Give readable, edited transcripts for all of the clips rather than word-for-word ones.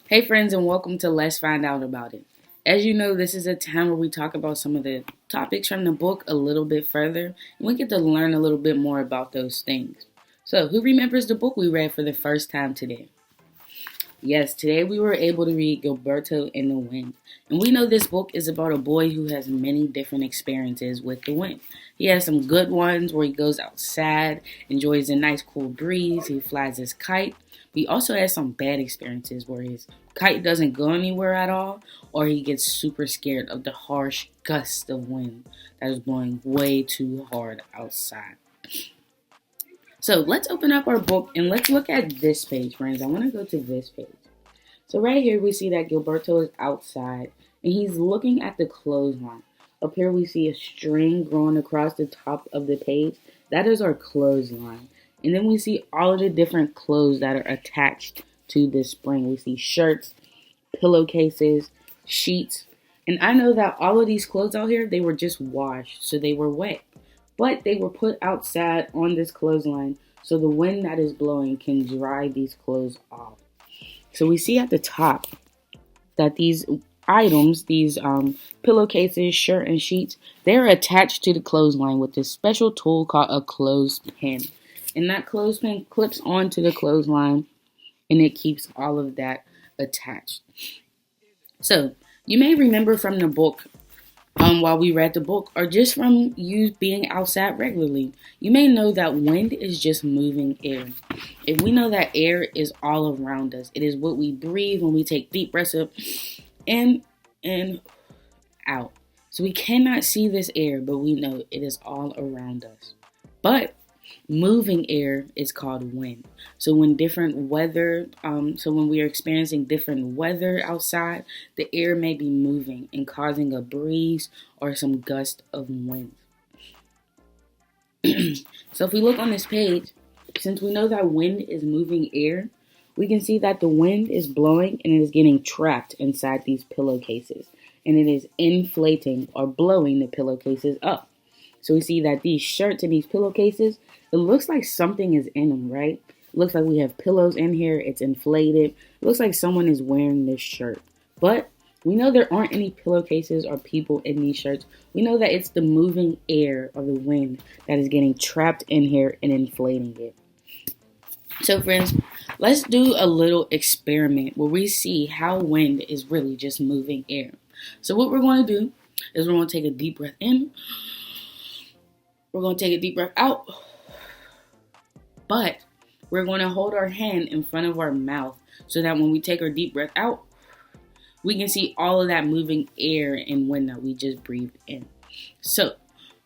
Hey friends, and welcome to Let's Find Out About It. As you know, this is a time where we talk about some of the topics from the book a little bit further, and we get to learn a little bit more about those things. So, who remembers the book we read for the first time today? Yes, today we were able to read Gilberto and the Wind. And we know this book is about a boy who has many different experiences with the wind. He has some good ones where he goes outside, enjoys a nice cool breeze, he flies his kite. He also has some bad experiences where his kite doesn't go anywhere at all, or he gets super scared of the harsh gusts of wind that is blowing way too hard outside. So let's open up our book and let's look at this page, friends. I want to go to this page. So right here we see that Gilberto is outside and he's looking at the clothesline. Up here we see a string growing across the top of the page. That is our clothesline. And then we see all of the different clothes that are attached to this spring. We see shirts, pillowcases, sheets. And I know that all of these clothes out here, they were just washed, so they were wet. But they were put outside on this clothesline so the wind that is blowing can dry these clothes off. So we see at the top that these items, these pillowcases, shirt, and sheets, they're attached to the clothesline with this special tool called a clothespin. And that clothespin clips onto the clothesline and it keeps all of that attached. So you may remember from the book while we read the book, or just from you being outside regularly, you may know that wind is just moving air. If we know that air is all around us, it is what we breathe when we take deep breaths up in and out. So we cannot see this air, but we know it is all around us. But moving air is called wind. So when when we are experiencing different weather outside, the air may be moving and causing a breeze or some gust of wind. So if we look on this page, since we know that wind is moving air, we can see that the wind is blowing and it is getting trapped inside these pillowcases. And it is inflating or blowing the pillowcases up. So we see that these shirts and these pillowcases, it looks like something is in them, right? It looks like we have pillows in here. It's inflated. It looks like someone is wearing this shirt. But we know there aren't any pillowcases or people in these shirts. We know that it's the moving air of the wind that is getting trapped in here and inflating it. So friends, let's do a little experiment where we see how wind is really just moving air. So what we're going to do is we're going to take a deep breath in. We're going to take a deep breath out, but we're going to hold our hand in front of our mouth so that when we take our deep breath out, we can see all of that moving air and wind that we just breathed in. So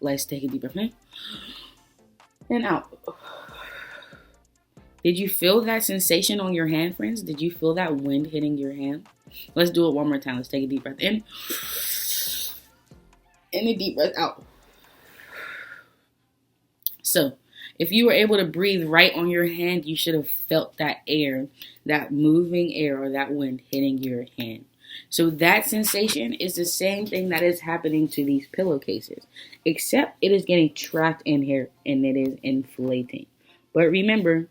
let's take a deep breath in and out. Did you feel that sensation on your hand, friends? Did you feel that wind hitting your hand? Let's do it one more time. Let's take a deep breath in and a deep breath out. So, if you were able to breathe right on your hand, you should have felt that air, that moving air or that wind hitting your hand. So that sensation is the same thing that is happening to these pillowcases, except it is getting trapped in here and it is inflating. But remember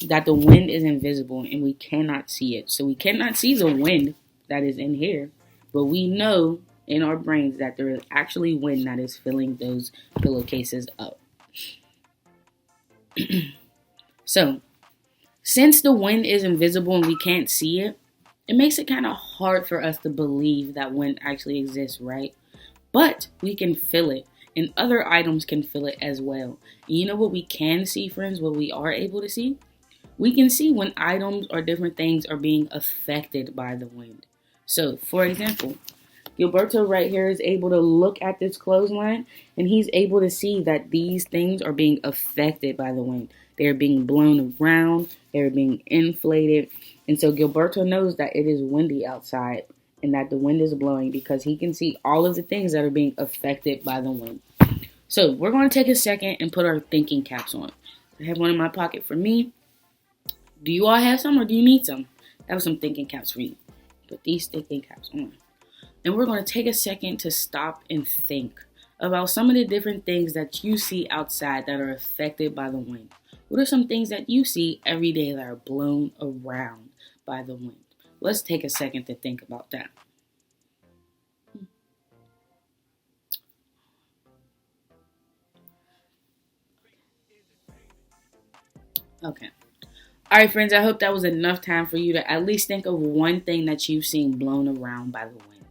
that the wind is invisible and we cannot see it. So we cannot see the wind that is in here, but we know in our brains that there is actually wind that is filling those pillowcases up. So, since the wind is invisible and we can't see it, it makes it kind of hard for us to believe that wind actually exists, right? But we can feel it, and other items can feel it as well. And you know what we can see, friends, what we are able to see? We can see when items or different things are being affected by the wind. So, for example, Gilberto right here is able to look at this clothesline and he's able to see that these things are being affected by the wind. They're being blown around, they're being inflated. And so Gilberto knows that it is windy outside and that the wind is blowing because he can see all of the things that are being affected by the wind. So we're going to take a second and put our thinking caps on. I have one in my pocket for me. Do you all have some or do you need some? I have some thinking caps for you. Put these thinking caps on. And we're going to take a second to stop and think about some of the different things that you see outside that are affected by the wind. What are some things that you see every day that are blown around by the wind? Let's take a second to think about that. Okay. All right, friends, I hope that was enough time for you to at least think of one thing that you've seen blown around by the wind.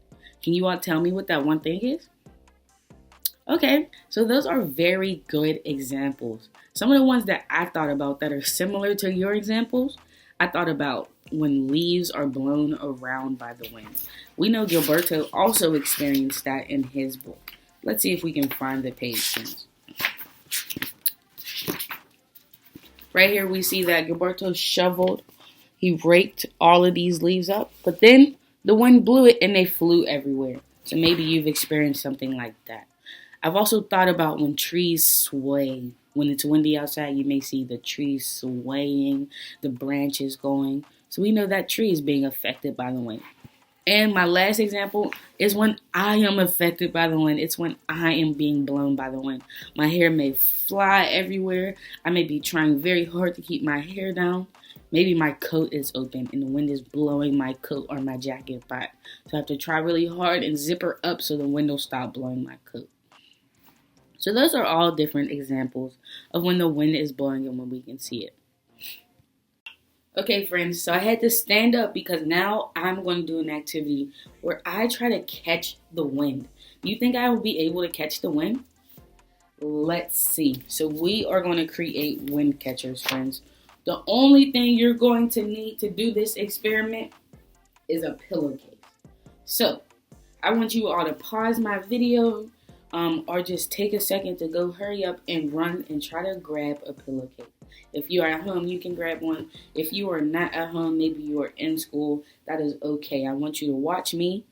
Can you all tell me what that one thing is? Okay, so those are very good examples. Some of the ones that I thought about that are similar to your examples, I thought about when leaves are blown around by the wind. We know Gilberto also experienced that in his book. Let's see if we can find the page, friends. Right here we see that Gilberto shoveled, he raked all of these leaves up, but then the wind blew it and they flew everywhere. So maybe you've experienced something like that. I've also thought about when trees sway. When it's windy outside, you may see the trees swaying, the branches going. So we know that tree is being affected by the wind. And my last example is when I am affected by the wind. It's when I am being blown by the wind. My hair may fly everywhere. I may be trying very hard to keep my hair down. Maybe my coat is open and the wind is blowing my coat or my jacket back. So I have to try really hard and zip her up so the wind will stop blowing my coat. So those are all different examples of when the wind is blowing and when we can see it. Okay, friends, so I had to stand up because now I'm going to do an activity where I try to catch the wind. Do you think I will be able to catch the wind? Let's see. So we are going to create wind catchers, friends. The only thing you're going to need to do this experiment is a pillowcase. So I want you all to pause my video or just take a second to go hurry up and run and try to grab a pillowcase. If you are at home, you can grab one. If you are not at home, maybe you are in school, that is okay. I want you to watch me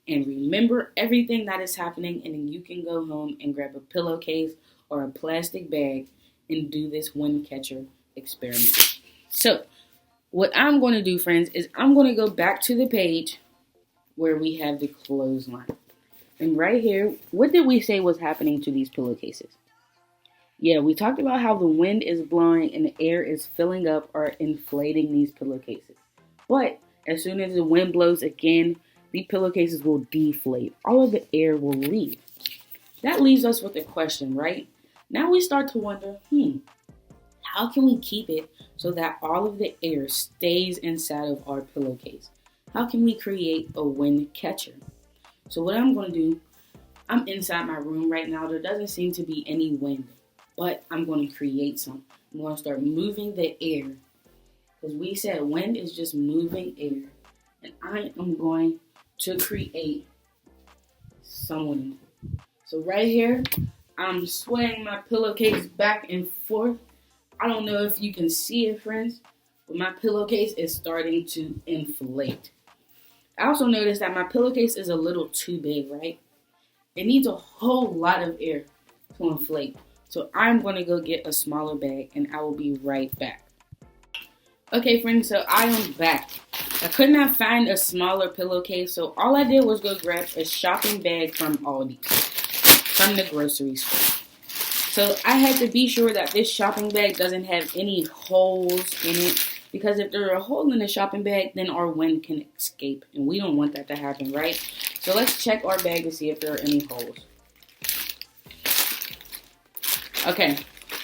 and remember everything that is happening, and then you can go home and grab a pillowcase or a plastic bag and do this wind catcher experiment. So what I'm going to do, friends, is I'm going to go back to the page where we have the clothesline. And right here, what did we say was happening to these pillowcases? Yeah, we talked about how the wind is blowing and the air is filling up or inflating these pillowcases. But as soon as the wind blows again, the pillowcases will deflate. All of the air will leave. That leaves us with a question, right? Now we start to wonder, how can we keep it so that all of the air stays inside of our pillowcase? How can we create a wind catcher? So what I'm going to do, I'm inside my room right now. There doesn't seem to be any wind, but I'm going to create some. I'm going to start moving the air because we said wind is just moving air. And I am going to create some wind. So right here, I'm swaying my pillowcase back and forth. I don't know if you can see it, friends, but my pillowcase is starting to inflate. I also noticed that my pillowcase is a little too big, right? It needs a whole lot of air to inflate. So I'm going to go get a smaller bag and I will be right back. Okay, friends, so I am back. I could not find a smaller pillowcase, so all I did was go grab a shopping bag from Aldi, from the grocery store. So I had to be sure that this shopping bag doesn't have any holes in it, because if there's a hole in the shopping bag, then our wind can escape, and we don't want that to happen, right? So let's check our bag to see if there are any holes. Okay,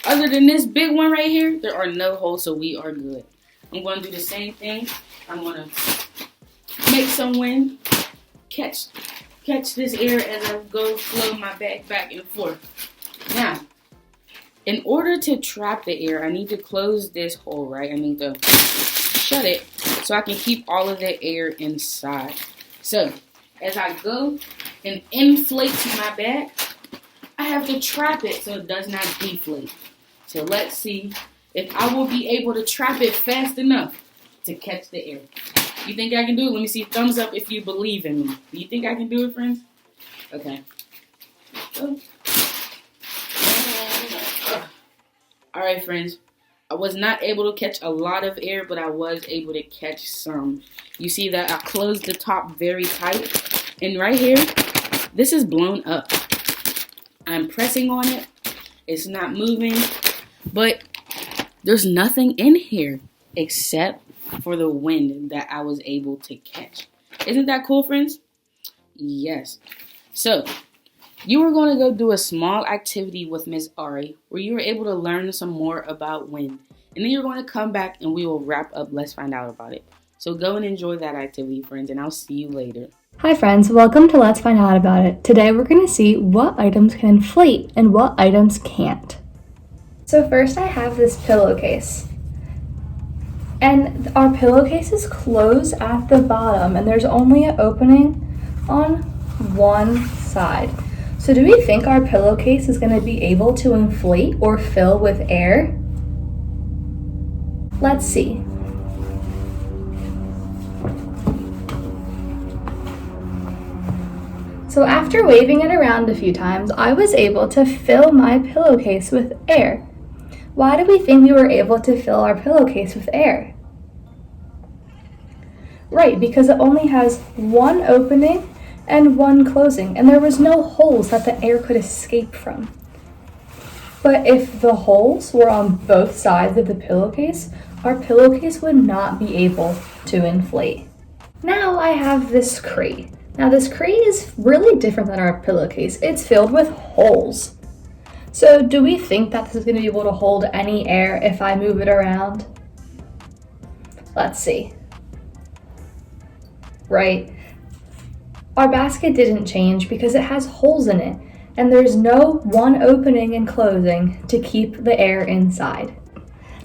other than this big one right here, there are no holes, so we are good. I'm going to do the same thing. I'm going to make some wind, catch this air as I go flow my bag back and forth. Now, in order to trap the air, I need to close this hole, right? I need to shut it so I can keep all of the air inside. So, as I go and inflate my bag, I have to trap it so it does not deflate. So let's see if I will be able to trap it fast enough to catch the air. You think I can do it? Let me see thumbs up if you believe in me. Do you think I can do it, friends? Okay. Alright, friends. I was not able to catch a lot of air, but I was able to catch some. You see that I closed the top very tight. And right here, this is blown up. I'm pressing on it. It's not moving. But There's nothing in here except for the wind that I was able to catch. Isn't that cool, friends? Yes. So, you were going to go do a small activity with Miss Ari where you were able to learn some more about wind. And then you're going to come back and we will wrap up Let's Find Out About It. So go and enjoy that activity, friends, and I'll see you later. Hi friends, welcome to Let's Find Out About It. Today we're going to see what items can inflate and what items can't. So first I have this pillowcase. And our pillowcase is closed at the bottom and there's only an opening on one side. So do we think our pillowcase is going to be able to inflate or fill with air? Let's see. So after waving it around a few times, I was able to fill my pillowcase with air. Why do we think we were able to fill our pillowcase with air? Right, because it only has one opening and one closing, and there was no holes that the air could escape from. But if the holes were on both sides of the pillowcase, our pillowcase would not be able to inflate. Now I have this crate. Now this crate is really different than our pillowcase. It's filled with holes. So do we think that this is going to be able to hold any air if I move it around? Let's see. Right. Our basket didn't change because it has holes in it, and there's no one opening and closing to keep the air inside.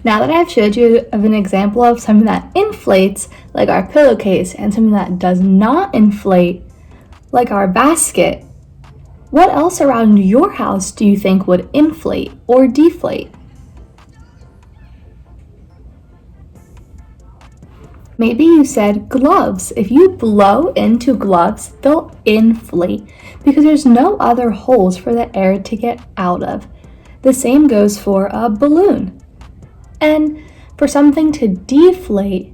Now that I've showed you of an example of something that inflates, like our pillowcase, and something that does not inflate, like our basket, what else around your house do you think would inflate or deflate? Maybe you said gloves. If you blow into gloves, they'll inflate because there's no other holes for the air to get out of. The same goes for a balloon. And for something to deflate,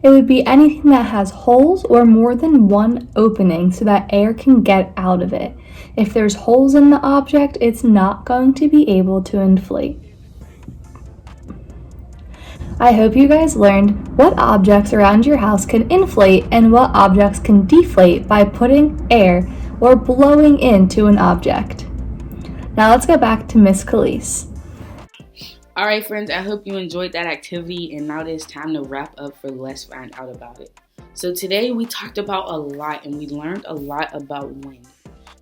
it would be anything that has holes or more than one opening so that air can get out of it. If there's holes in the object, it's not going to be able to inflate. I hope you guys learned what objects around your house can inflate and what objects can deflate by putting air or blowing into an object. Now let's go back to Miss Khalees. All right, friends, I hope you enjoyed that activity, and now it is time to wrap up for Let's Find Out About It. So today we talked about a lot and we learned a lot about wind.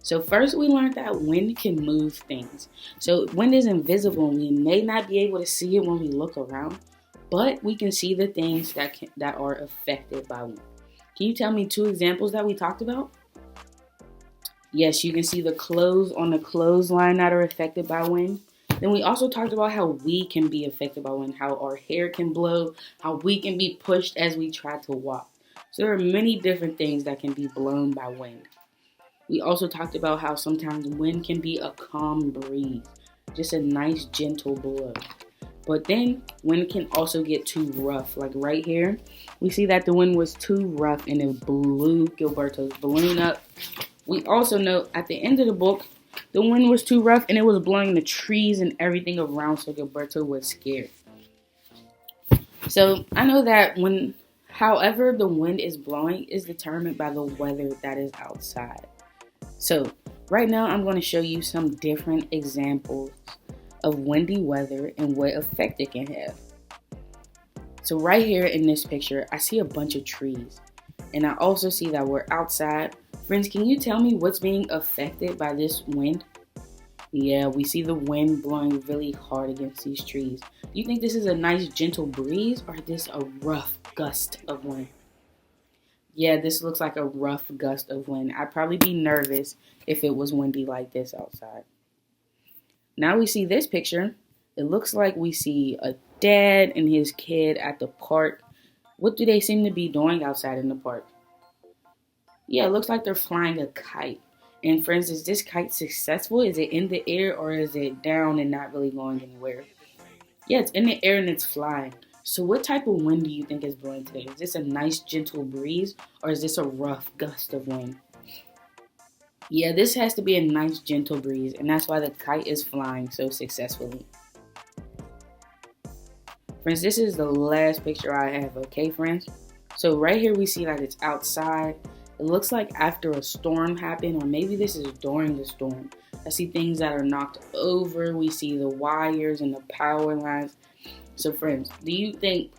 So first we learned that wind can move things. So wind is invisible and we may not be able to see it when we look around, but we can see the things that are affected by wind. Can you tell me 2 examples that we talked about? Yes, you can see the clothes on the clothesline that are affected by wind. Then we also talked about how we can be affected by wind, how our hair can blow, how we can be pushed as we try to walk. So there are many different things that can be blown by wind. We also talked about how sometimes wind can be a calm breeze, just a nice gentle blow. But then wind can also get too rough. Like right here, we see that the wind was too rough and it blew Gilberto's balloon up. We also know at the end of the book, the wind was too rough and it was blowing the trees and everything around, so Gilberto was scared. So I know that however the wind is blowing is determined by the weather that is outside. So right now I'm going to show you some different examples of windy weather and what effect it can have. So right here in this picture, I see a bunch of trees. And I also see that we're outside. Friends, can you tell me what's being affected by this wind? Yeah, we see the wind blowing really hard against these trees. Do you think this is a nice gentle breeze or is this a rough gust of wind? Yeah, this looks like a rough gust of wind. I'd probably be nervous if it was windy like this outside. Now we see this picture. It looks like we see a dad and his kid at the park. What do they seem to be doing outside in the park? Yeah, it looks like they're flying a kite. And friends, is this kite successful? Is it in the air or is it down and not really going anywhere? Yeah, it's in the air and it's flying. So what type of wind do you think is blowing today? Is this a nice gentle breeze or is this a rough gust of wind? Yeah, this has to be a nice gentle breeze, and that's why the kite is flying so successfully. Friends, this is the last picture I have, okay, friends? So right here we see that it's outside. It looks like after a storm happened, or maybe this is during the storm. I see things that are knocked over. We see the wires and the power lines. So friends, do you think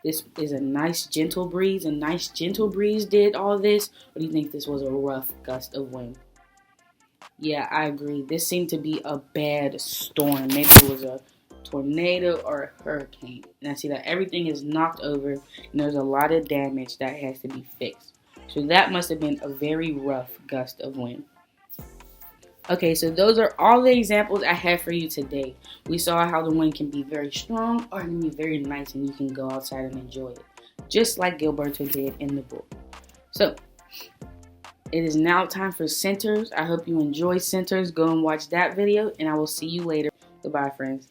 this is a nice gentle breeze? A nice gentle breeze did all this? Or do you think this was a rough gust of wind? Yeah, I agree. This seemed to be a bad storm. Maybe it was a tornado or a hurricane. And I see that everything is knocked over and there's a lot of damage that has to be fixed. So that must have been a very rough gust of wind. Okay, so those are all the examples I have for you today. We saw how the wind can be very strong or it can be very nice and you can go outside and enjoy it. Just like Gilberto did in the book. So, it is now time for Centers. I hope you enjoy Centers. Go and watch that video and I will see you later. Goodbye, friends.